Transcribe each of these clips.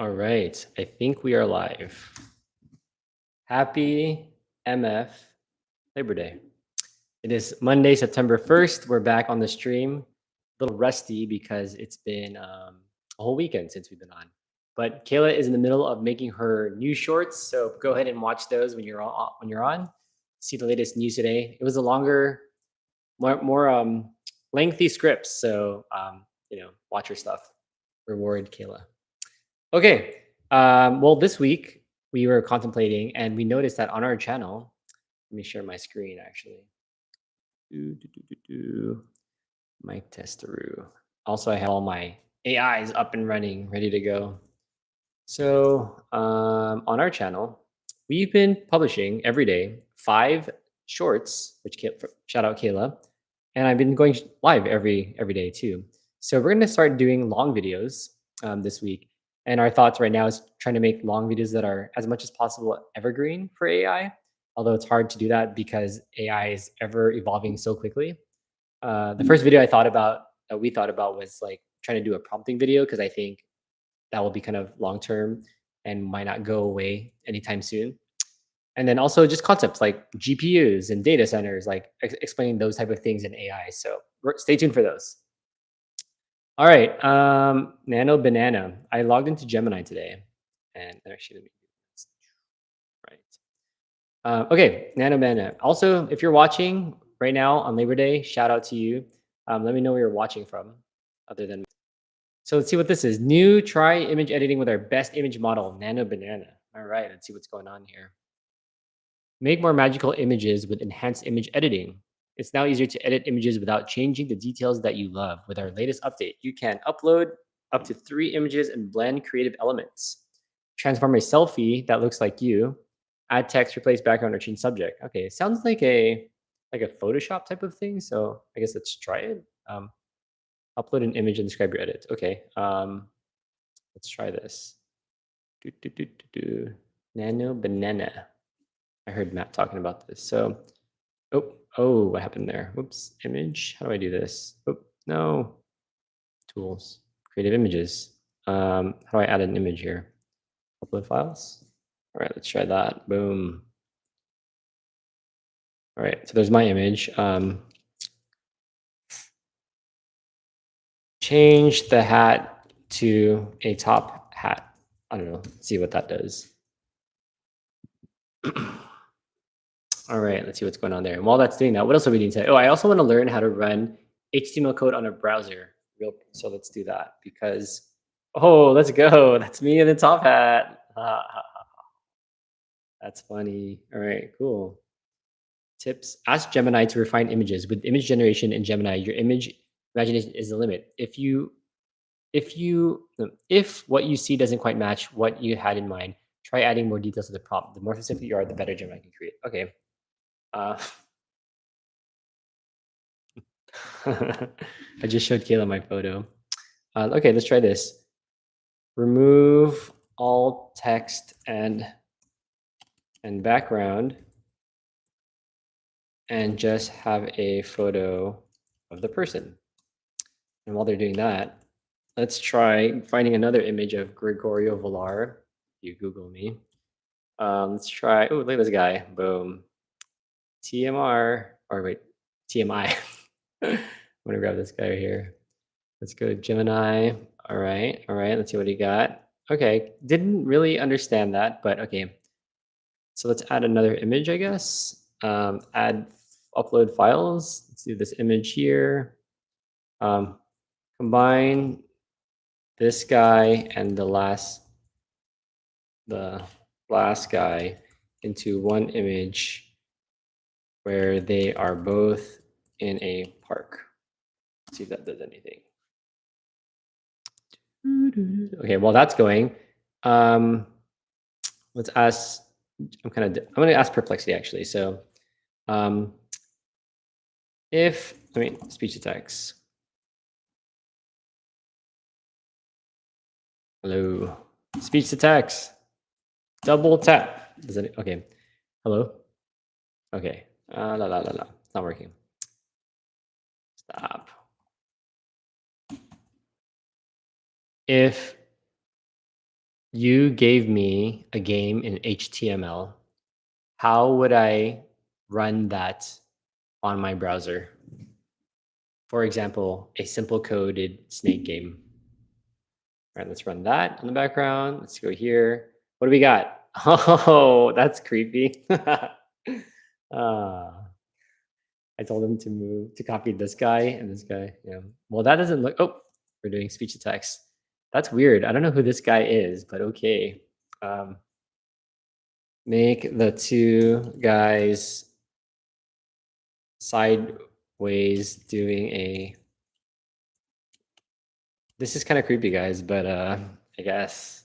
All right, I think we are live. Happy MF Labor Day. It is Monday, September 1st. We're back on the stream. A little rusty because it's been a whole weekend since we've been on. But Kayla is in the middle of making her new shorts, so go ahead and watch those when you're on. See the latest news today. It was a longer, more lengthy scripts, so watch your stuff. Reward Kayla. Okay. Well, this week we were contemplating and we noticed that on our channel, let me share my screen actually. Mic tester. Also, I have all my AIs up and running, ready to go. So, on our channel, we've been publishing every day 5 shorts, which shout out Kayla, and I've been going live every day too. So we're gonna start doing long videos this week, and our thoughts right now is trying to make long videos that are as much as possible evergreen for AI. Although it's hard to do that because AI is ever evolving so quickly. The first video we thought about was like trying to do a prompting video because I think that will be kind of long term and might not go away anytime soon. And then also just concepts like GPUs and data centers, like explaining those type of things in AI. So stay tuned for those. All right, Nano Banana. I logged into Gemini today, and actually, let me do this. Right. Okay, Nano Banana. Also, if you're watching right now on Labor Day, shout out to you. Let me know where you're watching from, other than. So let's see what this is. New try image editing with our best image model, Nano Banana. All right, let's see what's going on here. Make more magical images with enhanced image editing. It's now easier to edit images without changing the details that you love. With our latest update, you can upload up to 3 images and blend creative elements. Transform a selfie that looks like you. Add text, replace background, or change subject. Okay, it sounds like a Photoshop type of thing. So I guess let's try it. Upload an image and describe your edit. Okay, let's try this. Nano Banana. I heard Matt talking about this. So, what happened there? Whoops, image. How do I do this? Oh, no. Tools, creative images. How do I add an image here? Upload files. All right, let's try that. Boom. All right, so there's my image. Change the hat to a top hat. I don't know. See what that does. All right, let's see what's going on there. And while that's doing that, what else are we doing today? Oh, I also want to learn how to run HTML code on a browser. So let's do that because, let's go. That's me in the top hat. That's funny. All right, cool. Tips. Ask Gemini to refine images. With image generation in Gemini, your image imagination is the limit. If what you see doesn't quite match what you had in mind, try adding more details to the prompt. The more specific you are, the better Gemini can create. Okay. I just showed Kayla my photo. Okay, let's try this. Remove all text and background and just have a photo of the person. And while they're doing that, let's try finding another image of Gregorio Villar. You Google me. Let's try, look at this guy. Boom. TMR, or wait, TMI. I'm gonna grab this guy right here. Let's go to Gemini. All right. Let's see what he got. Okay. Didn't really understand that, but okay. So let's add another image, I guess. Add upload files. Let's do this image here. Combine this guy and the last guy into one image where they are both in a park. Let's see if that does anything. Okay, while that's going, let's ask. I'm going to ask Perplexity actually. So, speech to text. Hello, speech to text. Double tap. Does it? Okay. Hello. Okay. It's not working. Stop. If You gave me a game in HTML. How would I run that on my browser? For example, a simple coded snake game. All right, let's run that in the background. Let's go here. What do we got? Oh, that's creepy. Ah, I told him to move to copy this guy and this guy. Yeah. Well, that doesn't look. Oh, we're doing speech to text. That's weird. I don't know who this guy is, but okay. Um, make the two guys sideways doing a. This is kind of creepy, guys, but I guess.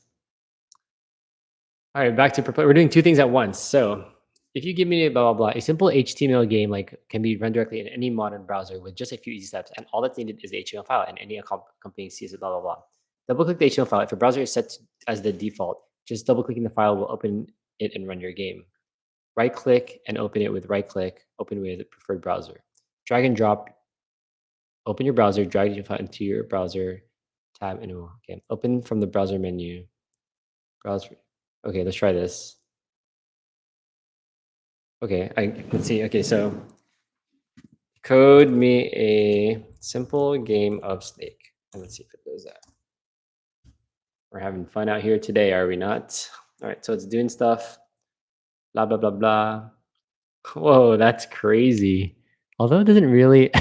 All right, back to we're doing two things at once. So, if you give me a blah blah blah, a simple HTML game like can be run directly in any modern browser with just a few easy steps, and all that's needed is the HTML file, and any company sees it. Blah blah blah. Double click the HTML file. If your browser is set as the default, just double clicking the file will open it and run your game. Right click and open it with right click. Open with preferred browser. Drag and drop. Open your browser. Drag your file into your browser tab. And okay, open from the browser menu. Browser. Okay, let's try this. Okay, let's see. Okay, so code me a simple game of Snake. And let's see if it does that. We're having fun out here today, are we not? All right, so it's doing stuff. Blah, blah, blah, blah. Whoa, that's crazy. Although it doesn't really,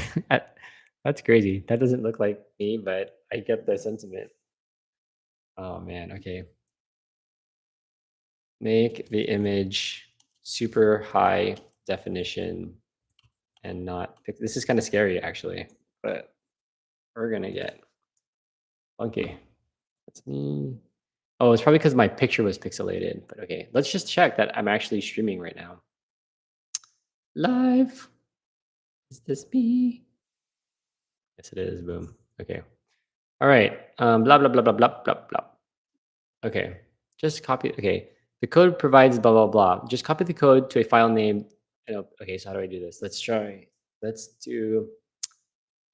that's crazy. That doesn't look like me, but I get the sentiment. Oh man, okay. Make the image super high definition and not pick. This is kind of scary actually, but we're gonna get funky. That's me. Oh, it's probably because my picture was pixelated, but okay. Let's just check that I'm actually streaming right now. Live. Is this me? Yes, it is. Boom. Okay. All right. Blah blah blah blah blah blah blah. Okay. Just copy. Okay. The code provides blah blah blah. Just copy the code to a file name. Okay. So how do I do this? Let's try. Let's do.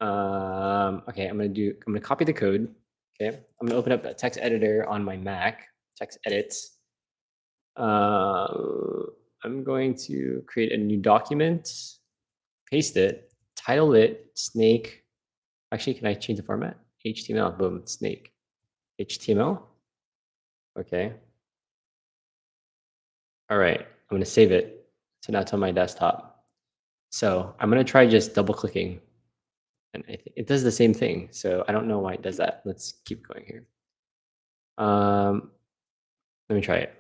Okay. I'm gonna copy the code. Okay. I'm gonna open up a text editor on my Mac. Text edits. Uh, I'm going to create a new document, paste it, title it snake. Actually, can I change the format? HTML, boom, snake. HTML. Okay. All right. I'm going to save it. So now it's on my desktop. So I'm going to try just double clicking. And it does the same thing. So I don't know why it does that. Let's keep going here. Let me try it.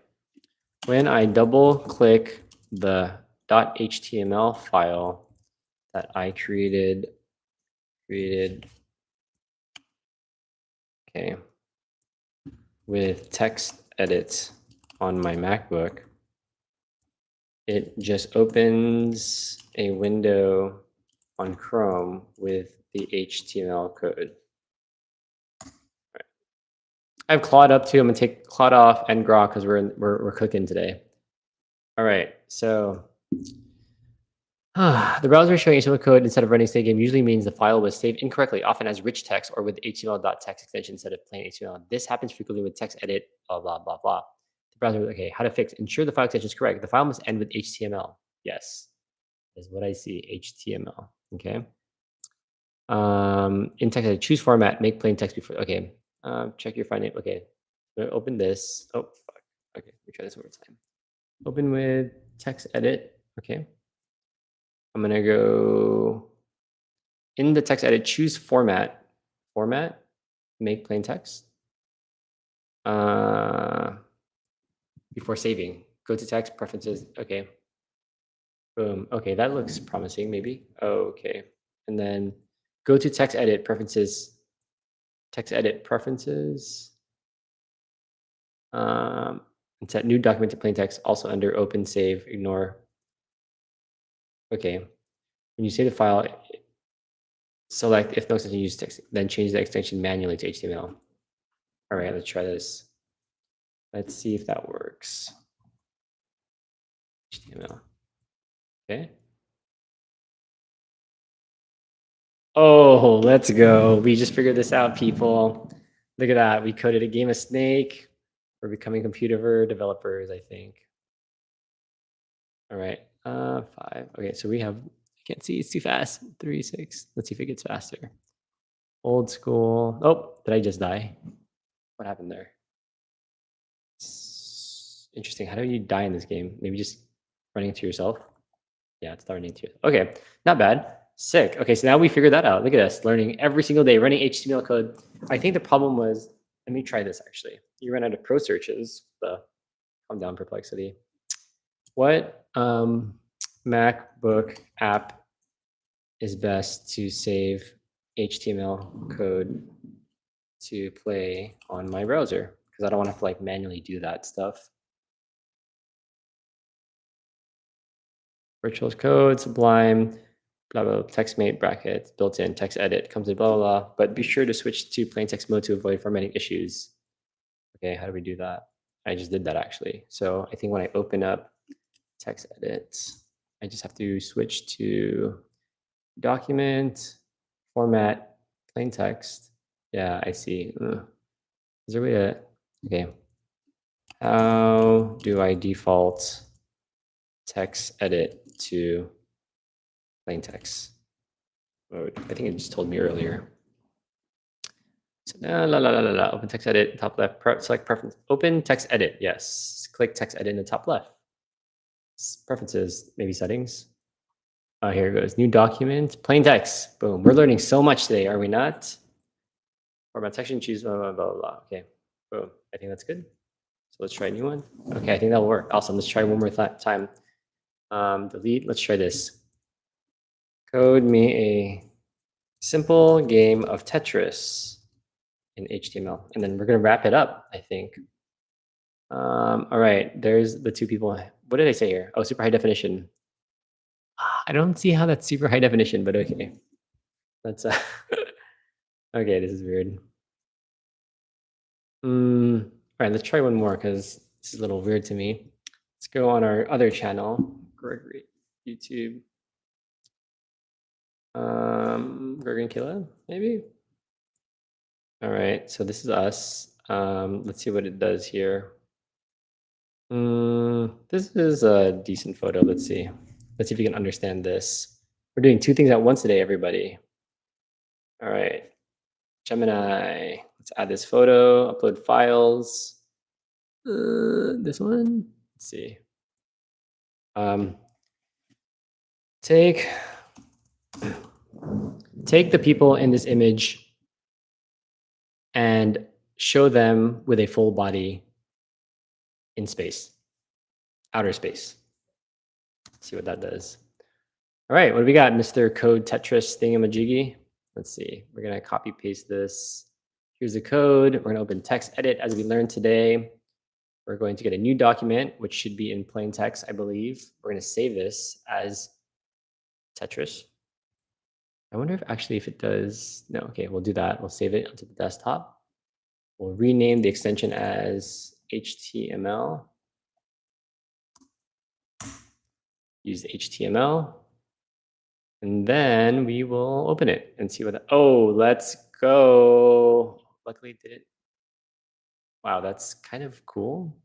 When I double click the .html file that I created, okay, with text edits on my MacBook, it just opens a window on Chrome with the HTML code. Right. I have Claude up too. I'm gonna take Claude off and Grok because we're cooking today. All right, so the browser showing HTML code instead of running state game usually means the file was saved incorrectly, often as rich text or with HTML.txt extension instead of plain HTML. This happens frequently with text edit, blah, blah, blah, blah. The browser, okay, how to fix? Ensure the file extension is correct. The file must end with HTML. Yes, is what I see, HTML, okay? In text edit, choose format, make plain text before, okay. Check your file name, okay. I'm gonna open this, oh, fuck. Okay, let me try this one more time. Open with text edit, okay. I'm gonna go in the text edit, choose format, make plain text. Before saving, go to text preferences. Okay. Boom. Okay, that looks promising. Maybe. Okay, and then go to text edit preferences. Text edit preferences. And set new document to plain text. Also under open save. Ignore. Okay. When you save the file, select if no extension use text, then change the extension manually to HTML. All right, let's try this. Let's see if that works. HTML. Okay. Oh, let's go. We just figured this out, people. Look at that. We coded a game of Snake. We're becoming computer developers, I think. All right. 5. Okay, so we have, I can't see, it's too fast. 3, 6. Let's see if it gets faster. Old school. Oh, did I just die? What happened there? Interesting. How do you die in this game? Maybe just running into yourself? Yeah, it's running into it. Okay, not bad. Sick. Okay, so now we figured that out. Look at us learning every single day, running HTML code. I think the problem was, let me try this actually. You ran out of pro searches, the calm down perplexity. What MacBook app is best to save HTML code to play on my browser? Because I don't want to have to like manually do that stuff. Virtual code, Sublime, blah, blah, TextMate brackets, built-in text edit comes in blah, blah, blah. But be sure to switch to plain text mode to avoid formatting issues. Okay, how do we do that? I just did that actually. So I think when I open up text edit, I just have to switch to document, format, plain text. Yeah, I see. Ugh. Is there a way to, okay. How do I default text edit to plain text mode? I think it just told me earlier. So open text edit, top left, select preference, open text edit. Yes, click text edit in the top left. Preferences, maybe settings. Oh, here it goes. New document, plain text. Boom. We're learning so much today, are we not? Format section, choose blah, blah, blah, blah. Okay. Boom. I think that's good. So let's try a new one. Okay, I think that'll work. Awesome. Let's try one more time. Delete. Let's try this. Code me a simple game of Tetris in HTML. And then we're going to wrap it up, I think. All right. There's the two people. What did I say here? Oh, super high definition. I don't see how that's super high definition, but okay. That's okay. This is weird. All right, let's try one more because this is a little weird to me. Let's go on our other channel, Gregory, YouTube. Gregory and Kayla, maybe. All right, so this is us. Let's see what it does here. This is a decent photo. Let's see. Let's see if you can understand this. We're doing two things at once today, everybody. All right, Gemini. Let's add this photo, upload files. This one. Let's see. Take the people in this image and show them with a full body in space, outer space. Let's see what that does. All right, what do we got, Mr. Code Tetris thingamajiggy? Let's see. We're gonna copy paste this. Here's the code. We're gonna open text edit as we learned today. We're going to get a new document, which should be in plain text, I believe. We're gonna save this as Tetris. I wonder if actually if it does, no, okay, we'll do that. We'll save it onto the desktop. We'll rename the extension as HTML. Use the HTML. And then we will open it and see what, oh, let's go. Luckily it didn't. Wow, that's kind of cool.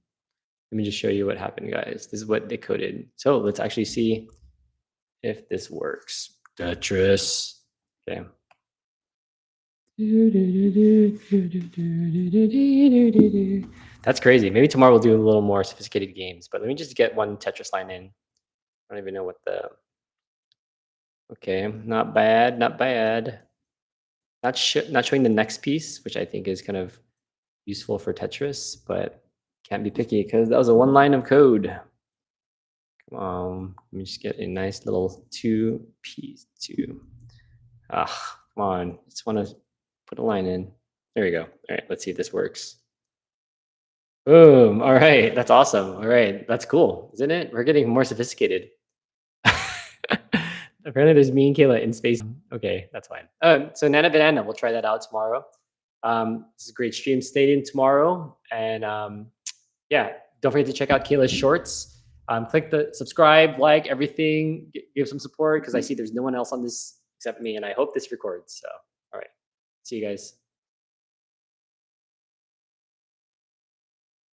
Let me just show you what happened, guys. This is what they coded. So let's actually see if this works. Tetris. Okay. That's crazy. Maybe tomorrow we'll do a little more sophisticated games, but let me just get one Tetris line in. I don't even know what the, okay, not bad, not bad. Not showing the next piece, which I think is kind of useful for Tetris, but can't be picky because that was a one line of code. Come on, let me just get a nice little two. Ah, come on, just want to put a line in. There we go. All right, let's see if this works. Boom. All right, that's awesome. All right, that's cool, isn't it? We're getting more sophisticated. Apparently there's me and Kayla in space. Okay, that's fine. So Nana Banana, we'll try that out tomorrow. This is a great stream. Stay tuned tomorrow. And yeah, don't forget to check out Kayla's shorts. Click the subscribe, like, everything. Give some support because I see there's no one else on this except me. And I hope this records. So, all right. See you guys.